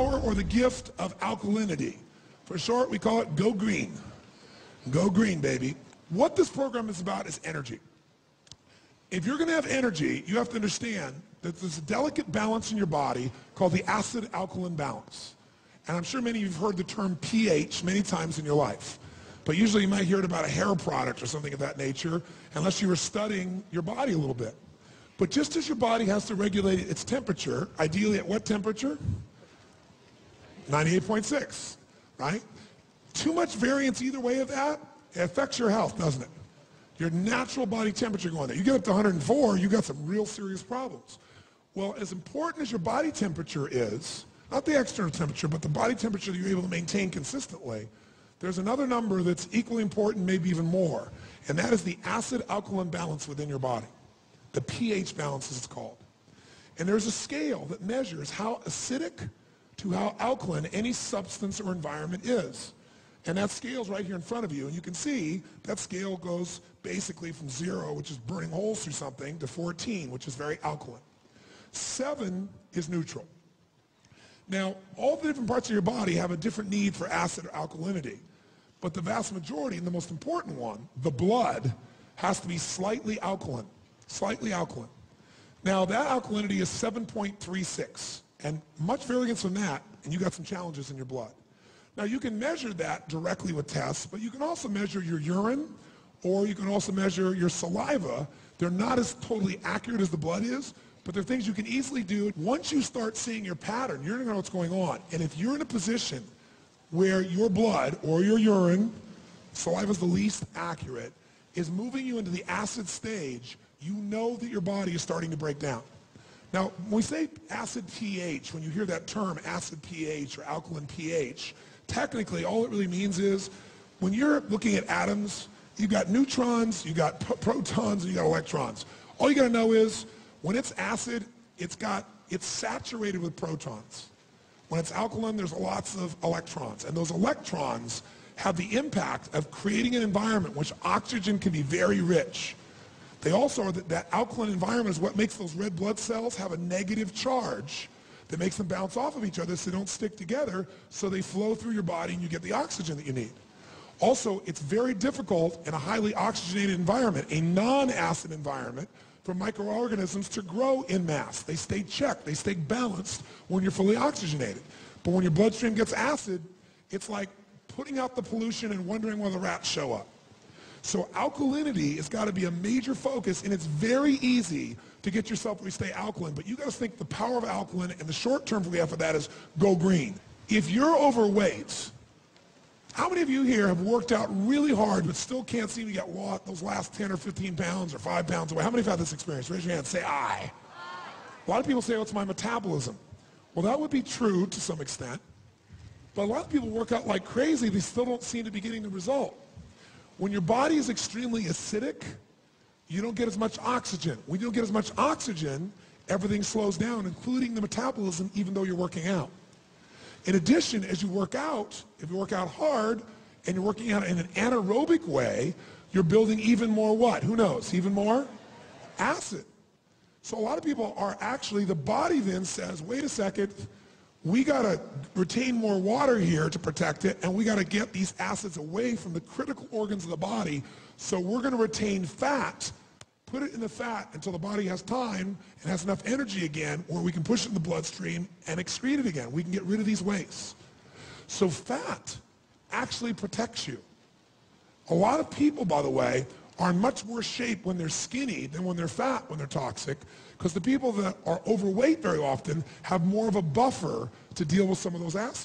power or the gift of alkalinity. For short, we call it Go Green. Go Green, baby. What this program is about is energy. If you're going to have energy, you have to understand that there's a delicate balance in your body called the acid-alkaline balance. And I'm sure many of you have heard the term pH many times in your life. But usually you might hear it about a hair product or something of that nature, unless you were studying your body a little bit. But just as your body has to regulate its temperature, ideally at what temperature? 98.6, right? Too much variance either way of that, it affects your health, doesn't it? Your natural body temperature going there. You get up to 104, you got some real serious problems. Well, as important as your body temperature is, not the external temperature, but the body temperature that you're able to maintain consistently, there's another number that's equally important, maybe even more, and that is the acid-alkaline balance within your body. The pH balance, as it's called. And there's a scale that measures how acidic to how alkaline any substance or environment is. And that scale's right here in front of you, and you can see that scale goes basically from 0, which is burning holes through something, to 14, which is very alkaline. 7 is neutral. Now, all the different parts of your body have a different need for acid or alkalinity, but the vast majority, and the most important one, the blood, has to be slightly alkaline. Slightly alkaline. Now, that alkalinity is 7.36, and much variance from that, and you got some challenges in your blood. Now, you can measure that directly with tests, but you can also measure your urine, or you can also measure your saliva. They're not as totally accurate as the blood is, but they're things you can easily do. Once you start seeing your pattern, you're going to know what's going on. And if you're in a position where your blood or your urine, saliva is the least accurate, is moving you into the acid stage, you know that your body is starting to break down. Now, when we say acid pH, when you hear that term, acid pH or alkaline pH, technically all it really means is when you're looking at atoms, you've got neutrons, you've got protons, and you've got electrons. All you got to know is when it's acid, it's saturated with protons. When it's alkaline, there's lots of electrons, and those electrons have the impact of creating an environment in which oxygen can be very rich. They also are that alkaline environment is what makes those red blood cells have a negative charge that makes them bounce off of each other so they don't stick together, so they flow through your body and you get the oxygen that you need. Also, it's very difficult in a highly oxygenated environment, a non-acid environment, for microorganisms to grow in mass. They stay checked, they stay balanced when you're fully oxygenated. But when your bloodstream gets acid, it's like putting out the pollution and wondering where the rats show up. So alkalinity has got to be a major focus, and it's very easy to get yourself where you stay alkaline, but you got to think the power of alkaline, and the short term we have for that is go green. If you're overweight, how many of you here have worked out really hard but still can't seem to get those last 10 or 15 pounds or 5 pounds away? How many have had this experience? Raise your hand, say I. A lot of people say, oh, it's my metabolism. Well, that would be true to some extent, but a lot of people work out like crazy, they still don't seem to be getting the result. When your body is extremely acidic, you don't get as much oxygen. When you don't get as much oxygen, everything slows down, including the metabolism, even though you're working out. In addition, as you work out, if you work out hard and you're working out in an anaerobic way, you're building even more what? Who knows? Even more acid. So a lot of people are actually, the body then says, wait a second, we got to retain more water here to protect it, and we got to get these acids away from the critical organs of the body, so we're going to retain fat, put it in the fat until the body has time and has enough energy again where we can push it in the bloodstream and excrete it again. We can get rid of these wastes. So fat actually protects you. A lot of people, by the way, are in much worse shape when they're skinny than when they're fat, when they're toxic, because the people that are overweight very often have more of a buffer to deal with some of those acids.